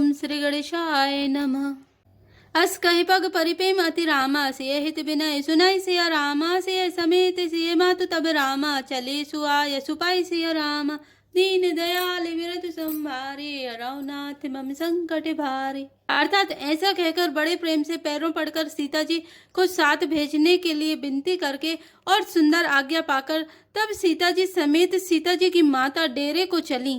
ओम श्री गणेशाय नमः। अस कहि पग परिपेम अति रामा, सिय हित विनय सुनाई सिया रामा, सिय समेत सिय मातु तब रामा, चले सुआय सुपाई सिया रामा, दीन दयाल विरत संभारे, रघुनाथ मम संकट भारे। अर्थात ऐसा कहकर बड़े प्रेम से पैरों पड़कर सीता जी को साथ भेजने के लिए विनती करके और सुंदर आज्ञा पाकर तब सीता जी समेत सीता जी की माता डेरे को चली।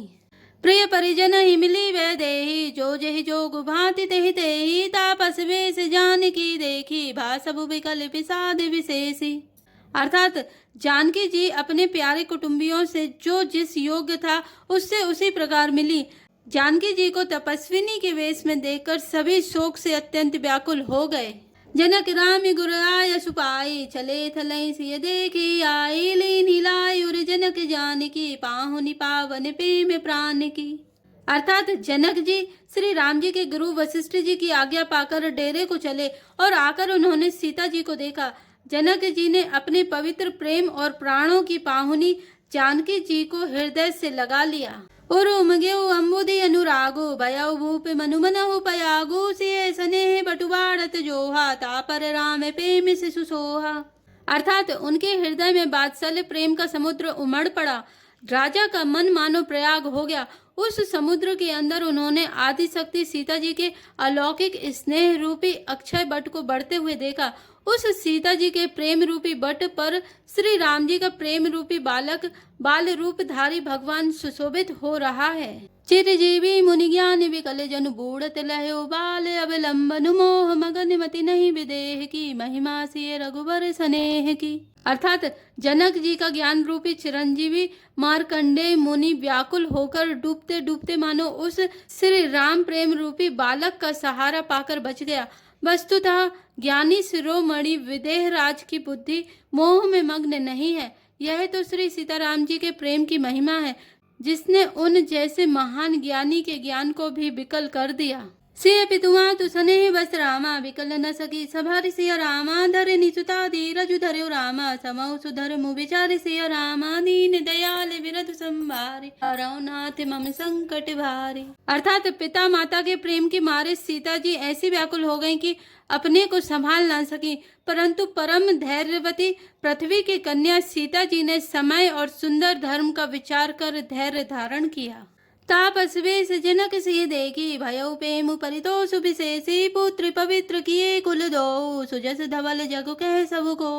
प्रिय परिजन ही मिली वह देही, जो जहि जोग भांति तेहि तेहि, तापस वेश जान की देखी, भासबु विकल विषाद विशेषी। अर्थात जानकी जी अपने प्यारे कुटुंबियों से जो जिस योग्य था उससे उसी प्रकार मिली। जानकी जी को तपस्विनी के वेश में देखकर सभी शोक से अत्यंत व्याकुल हो गए। जनक राम गुर आय सुपाई, चले थलई सिय देखी आई, लीन हिलाई उर जनक जानकी, पाहुनि पावन प्रेम प्राण की। अर्थात जनक जी श्री राम जी के गुरु वशिष्ठ जी की आज्ञा पाकर डेरे को चले और आकर उन्होंने सीता जी को देखा। जनक जी ने अपने पवित्र प्रेम और प्राणों की पाहुनी जानकी जी को हृदय से लगा लिया। उरुमगेउ अम्बुदि अनुरागो, भयउ भूप मनु मनहु पयागो, सिय स्नेह बटुबाड़त जोहा, तापर राम प्रेम से सुसोहा। अर्थात उनके हृदय में वात्सल्य प्रेम का समुद्र उमड़ पड़ा। राजा का मन मानो प्रयाग हो गया। उस समुद्र के अंदर उन्होंने आदि शक्ति सीता जी के अलौकिक स्नेह रूपी अक्षय बट को बढ़ते हुए देखा। उस सीता जी के प्रेम रूपी बट पर श्री राम जी का प्रेम रूपी बालक बाल रूपधारी भगवान सुशोभित हो रहा है। चिरजीवी मुनि ज्ञान विकल जन बूढ़त लहो बाल, अवलंबन मोह मगन मति नहीं विदेह की, महिमा सिय रघुबर स्नेह की। अर्थात जनक जी का ज्ञान रूपी चिरंजीवी मार्कंडेय मुनि व्याकुल होकर डूबते डूबते मानो उस श्री राम प्रेम रूपी बालक का सहारा पाकर बच गया। वस्तुतः ज्ञानी शिरोमणि विदेह राज की बुद्धि मोह में मग्न नहीं है। यह तो श्री सीताराम जी के प्रेम की महिमा है, जिसने उन जैसे महान ज्ञानी के ज्ञान को भी विकल कर दिया। सिय पितुआ तु स्नेह बस रामा, विकल न सकी सभारि सिय रामा, धरे निसुता धीरजु धर्यो रामा, समौ सुधर मु विचारि सिय रामा, दीन दयाल विरत संभारे, रघुनाथ मम संकट भारे। अर्थात पिता माता के प्रेम के मारे सीता जी ऐसी व्याकुल हो गईं कि अपने को संभाल ना सकी, परंतु परम धैर्यवती पृथ्वी की कन्या सीता जी ने समय और सुंदर धर्म का विचार कर धैर्य धारण किया। तापस वेश जनक सिय देखी, भयउ प्रेम परितोष विशेषी, पुत्र पवित्र किए कुल दो, सुजस धवल जग कह सब को।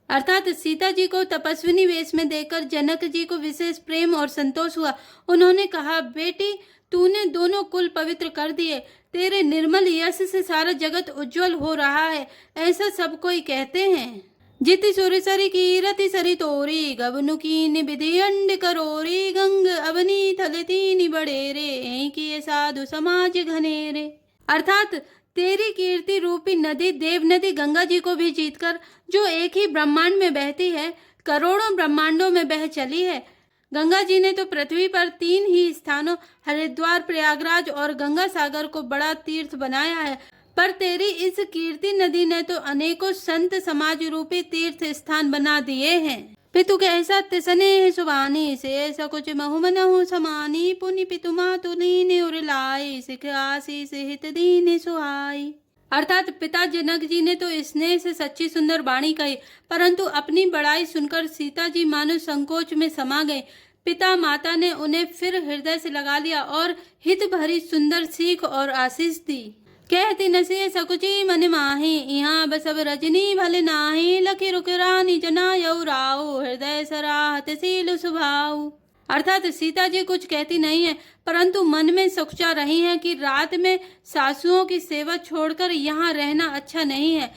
अर्थात सीता जी को तपस्विनी वेश में देखकर जनक जी को विशेष प्रेम और संतोष हुआ। उन्होंने कहा, बेटी तूने दोनों कुल पवित्र कर दिए, तेरे निर्मल यश से सारा जगत उज्जवल हो रहा है, ऐसा सब कोई कहते हैं। जिति सुर सरी की रति सरी तोरी, गबनु कीन विधि अंड करोरी, गंग अवनी थल तीन बड़ेरे, किए साधु समाज घनेरे। अर्थात तेरी कीर्ति रूपी नदी देव नदी गंगा जी को भी जीतकर, जो एक ही ब्रह्मांड में बहती है, करोड़ों ब्रह्मांडों में बह चली है। गंगा जी ने तो पृथ्वी पर 3 ही स्थानों हरिद्वार, प्रयागराज और गंगा सागर को बड़ा तीर्थ बनाया है, पर तेरी इस कीर्ति नदी ने तो अनेकों संत समाज रूपी तीर्थ स्थान बना दिए हैं। पितु के सत्य स्नेह सुबानी, से सकुच महु मनहु समानी, पुनि पितु मातु लीन उर लाई, सिख आशीष हित दीन सुहाई। अर्थात पिता जनक जी ने तो स्नेह से सच्ची सुंदर वाणी कही, परंतु अपनी बड़ाई सुनकर सीता जी मानो संकोच में समा गए। पिता माता ने उन्हें फिर हृदय से लगा लिया और हित भरी सुंदर सीख और आशीष दी। कहती नसिय सकुची मन माही, यहाँ बसब रजनी भले नाही, लखी रुक रानी जना यऊ राऊ, हृदय सराहत सील सुभाऊ। अर्थात सीता जी कुछ कहती नहीं है, परंतु मन में सोचा रही हैं कि रात में सासुओं की सेवा छोड़कर यहाँ रहना अच्छा नहीं है।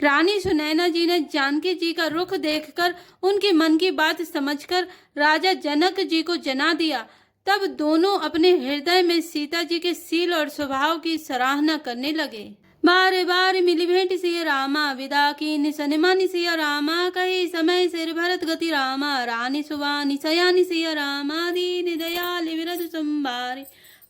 रानी सुनैना जी ने जानकी जी का रुख देखकर उनके मन की बात समझकर राजा जनक जी को जना दिया। तब दोनों अपने हृदय में सीता जी के शील और स्वभाव की सराहना करने लगे। बार बार मिली भेंट सिय रामा, विदा की निशन मानि सिय रामा, कही समय सिर भरत गति रामा, रानी सुवानी सयानी सिय रामा, दीन दयाल विरध संभारे,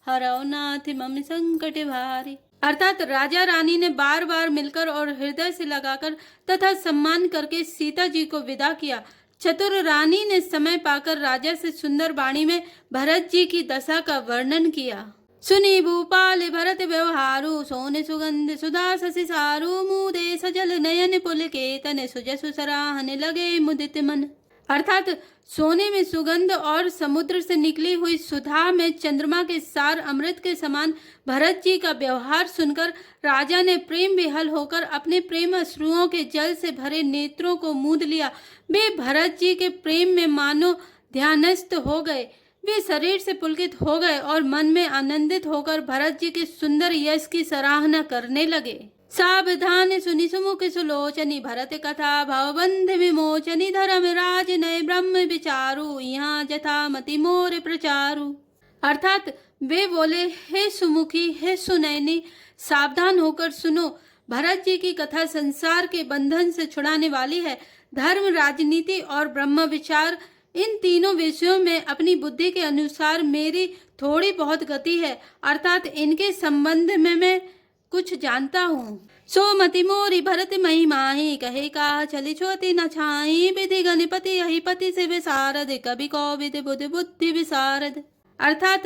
हरौनाथ मम संकट भारी। अर्थात राजा रानी ने बार बार मिलकर और हृदय से लगाकर तथा सम्मान करके सीता जी को विदा किया। चतुर रानी ने समय पाकर राजा से सुंदर वाणी में भरत जी की दशा का वर्णन किया। सुनी भूपाल भरत व्यवहारु, सोने सुगंध सुधा शशि सारु, मुदे सजल नयन पुलकेतन, सुजसु सराहन लगे मुदित मन। अर्थात सोने में सुगंध और समुद्र से निकली हुई सुधा में चंद्रमा के सार अमृत के समान भरत जी का व्यवहार सुनकर राजा ने प्रेम विहल होकर अपने प्रेम अश्रुओं के जल से भरे नेत्रों को मूंद लिया। वे भरत जी के प्रेम में मानो ध्यानस्थ हो गए। वे शरीर से पुलकित हो गए और मन में आनंदित होकर भरत जी के सुंदर यश की सराहना करने लगे। सावधान सुनि सुमुख सुलोचनी, भरत कथा भवबंध विमोचनी, धर्म राज नय ब्रह्म विचारु, यहाँ जथा मति मोर प्रचारु। अर्थात वे बोले, हे सुमुखी, हे सुनैनी, सावधान होकर सुनो। भरत जी की कथा संसार के बंधन से छुड़ाने वाली है। धर्म, राजनीति और ब्रह्म विचार, इन तीनों विषयों में अपनी बुद्धि के अनुसार मेरी थोड़ी बहुत गति है, अर्थात इनके संबंध में मैं कुछ जानता हूँ। सोमति मोरी भरत महिमाही, कहे का चली छोती न छाई, विधि गणपति यही पति से विसारद, कवि कौविद बुद्धि बुद्धि विसारद। अर्थात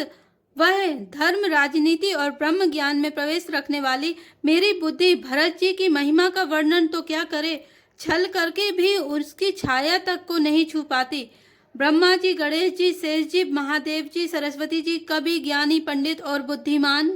वह धर्म, राजनीति और ब्रह्म ज्ञान में प्रवेश रखने वाली मेरी बुद्धि भरत जी की महिमा का वर्णन तो क्या करे, छल करके भी उसकी छाया तक को नहीं छू पाती। ब्रह्मा जी, गणेश जी, शेष जी, महादेव जी, सरस्वती जी, कवि, ज्ञानी, पंडित और बुद्धिमान,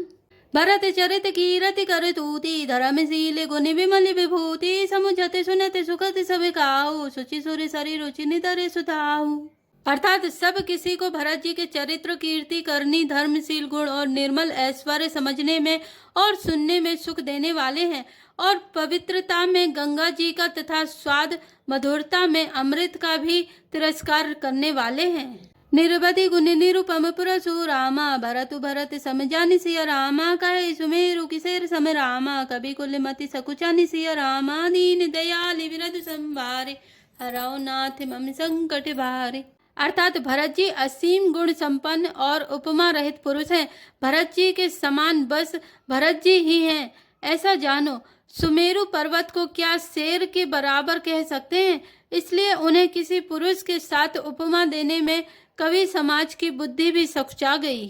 भरत चरित कीरति कर तूती, धर्मशील गुण विमल विभूति, समुझते सुनते सुखत सब काहू, सुचि सुर सरी रुचि नितरे सुताहू। अर्थात सब किसी को भरत जी के चरित्र, कीर्ति करनी, धर्मशील गुण और निर्मल ऐश्वर्य समझने में और सुनने में सुख देने वाले हैं, और पवित्रता में गंगा जी का तथा स्वाद मधुरता में अमृत का भी तिरस्कार करने वाले हैं। निर्वधि गुण निरुपम पुरसु रामा, भरतु भरत समझानि सिया रामा, कहे सुमेरु किसेर सम रामा, कवि कुल मति सकुचानि सिया रामा, दीन दयाल विरध संवारे, हराओ नाथ मम संकट भारे। अर्थात भरत जी असीम गुण संपन्न और उपमा रहित पुरुष हैं। भरत जी के समान बस भरत जी ही हैं, ऐसा जानो। सुमेरु पर्वत को क्या शेर के बराबर कह सकते हैं, इसलिए उन्हें किसी पुरुष के साथ उपमा देने में कवि समाज की बुद्धि भी सकुचा गई।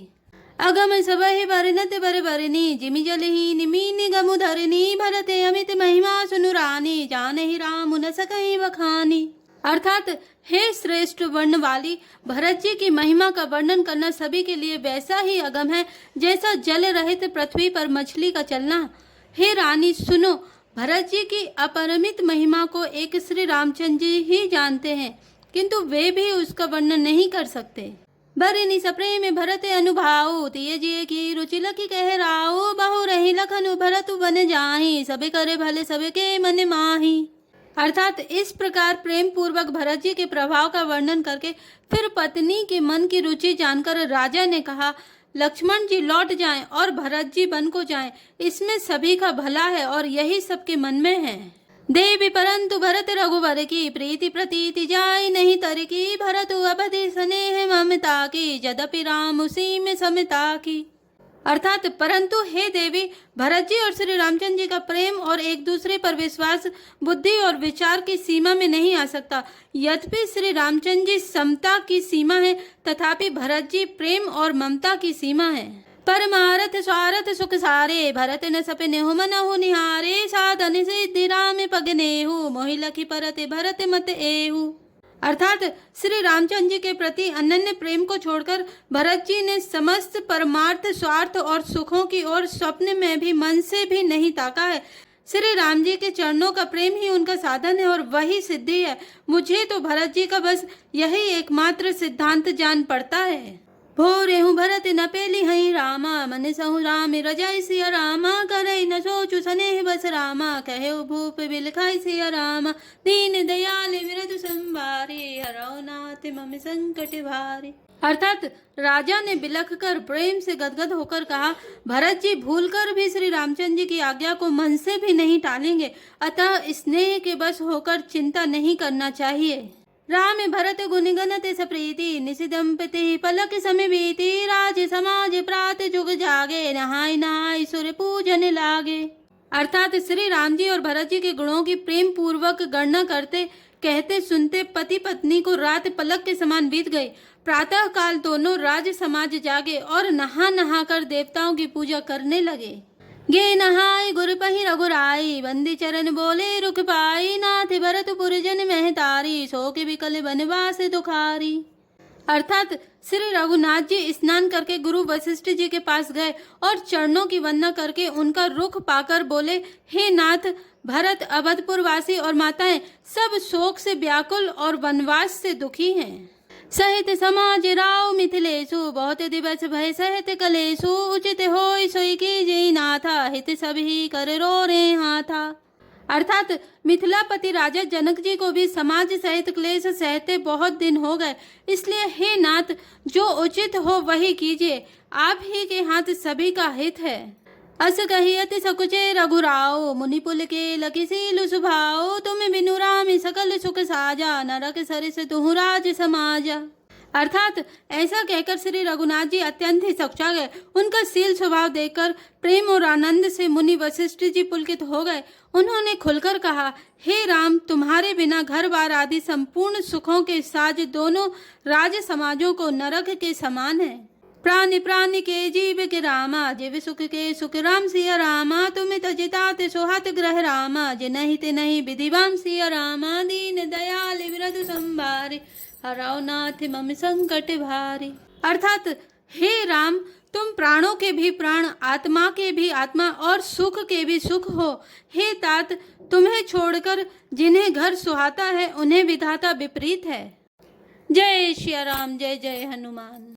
अगम सब ही बरनत बर बरनी, जिमि जलही निमीनि गमु धरनी, भरते अमित महिमा सुनुरानी, जानहि राम न सकहि बखानी। अर्थात हे श्रेष्ठ वर्ण वाली, भरत जी की महिमा का वर्णन करना सभी के लिए वैसा ही अगम है जैसा जल रहित पृथ्वी पर मछली का चलना। हे रानी सुनो, भरत जी की अपरिमित महिमा को एक श्री रामचंद्र जी ही जानते हैं, किंतु वे भी उसका वर्णन नहीं कर सकते। बरनी सप्रेम भरत अनुभाऊ, तिय जिय की रुचि लखी कह राऊ, बहु रही लखन भरत बन जाही, सबे करे भले सबके मन माही। अर्थात इस प्रकार प्रेम पूर्वक भरत जी के प्रभाव का वर्णन करके फिर पत्नी के मन की रुचि जानकर राजा ने कहा, लक्ष्मण जी लौट जाएं और भरत जी वन को जाएं, इसमें सभी का भला है और यही सबके मन में है। देवी परंतु भरत रघुवर की, प्रीति प्रतीति जाय नहीं तर की, भरत अवधि स्नेह ममता की, यद्यपि राम उसी में समता की। अर्थात परंतु हे देवी, भरत जी और श्री रामचंद्र जी का प्रेम और एक दूसरे पर विश्वास बुद्धि और विचार की सीमा में नहीं आ सकता। यद्यपि श्री रामचंद्र जी समता की सीमा है, तथापि भरत जी प्रेम और ममता की सीमा है। परमारथ स्वारथ सुख सारे, भरत न सपनेहु मनहु निहारे, साधन सिद्धि राम पगनेहु, मोहि लखी परत भरत मत एहु। अर्थात श्री रामचंद्र जी के प्रति अनन्य प्रेम को छोड़कर भरत जी ने समस्त परमार्थ, स्वार्थ और सुखों की ओर स्वप्न में भी मन से भी नहीं ताका है। श्री राम जी के चरणों का प्रेम ही उनका साधन है और वही सिद्धि है। मुझे तो भरत जी का बस यही एकमात्र सिद्धांत जान पड़ता है। भोरे हूँ भरत न पेली हई रामा, मन सहु राम रजाई सिया रामा, करई न सोचु स्नेह बस रामा, कहे भूप बिलखाई सिया रामा, दीन दयाल विरधु संवारे, हरौ नाथ मम संकट भारे। अर्थात राजा ने बिलख कर प्रेम से गदगद होकर कहा, भरत जी भूलकर भी श्री रामचंद्र जी की आज्ञा को मन से भी नहीं टालेंगे, अतः स्नेह के बस होकर चिंता नहीं करना चाहिए। राम भरत गुण गणते सप्रीति, निशि दंपति पलक समय बीती, राज समाज प्रात जुग जागे, नहाय नहाय सुर पूजन लागे। अर्थात श्री राम जी और भरत जी के गुणों की प्रेम पूर्वक गणना करते कहते सुनते पति पत्नी को रात पलक के समान बीत गई। प्रातः काल दोनों राज समाज जागे और नहा नहा कर देवताओं की पूजा करने लगे। गे नहाय गुर पहि रघुराई, बंदी चरण बोले रुख पाई, नाथ भरत पुरजन महतारी, सो के विकल बनवास दुखारी। अर्थात श्री रघुनाथ जी स्नान करके गुरु वशिष्ठ जी के पास गए और चरणों की वंदना करके उनका रुख पाकर बोले, हे नाथ, भरत, अवधपुर वासी और माताएं सब शोक से व्याकुल और वनवास से दुखी हैं। सहित समाज राव मिथिलेशु, बहुत दिवस भय सहित कलेशु, उचित होय सोई कीजय नाथा, हित सभी कर रो रे हाथा। अर्थात मिथिलापति राजा जनक जी को भी समाज सहित क्लेश सहते बहुत दिन हो गए, इसलिए हे नाथ, जो उचित हो वही कीजिए, आप ही के हाथ सभी का हित है। अस कहियत सकुचे रघुराओ, मुनि पुल के लकी सीलु सुभाओ, तुम बिनु राम सकल सुख साजा, नरक सरिस तुहु राज समाजा। अर्थात ऐसा कहकर श्री रघुनाथ जी अत्यंत ही सकुचा गए। उनका सील स्वभाव देखकर प्रेम और आनंद से मुनि वशिष्ठ जी पुलकित हो गए। उन्होंने खुलकर कहा, हे राम, तुम्हारे बिना घर बार आदि संपूर्ण सुखों के साज दोनों राज समाजों को नरक के समान है। प्राणि प्राणि के जीव के रामा, जीव सुख के सुख राम सिया रामा, तुम तजितात सोहत ग्रह रामा, जिनहि तिनहि विधिवान सिया रामा, दीन दयाल विरध संभारे, हराओ नाथ मम संकट भारी। अर्थात हे राम, तुम प्राणों के भी प्राण, आत्मा के भी आत्मा और सुख के भी सुख हो। हे तात, तुम्हें छोड़कर जिन्हें घर सुहाता है उन्हें विधाता विपरीत है। जय श्री राम, जय जय हनुमान।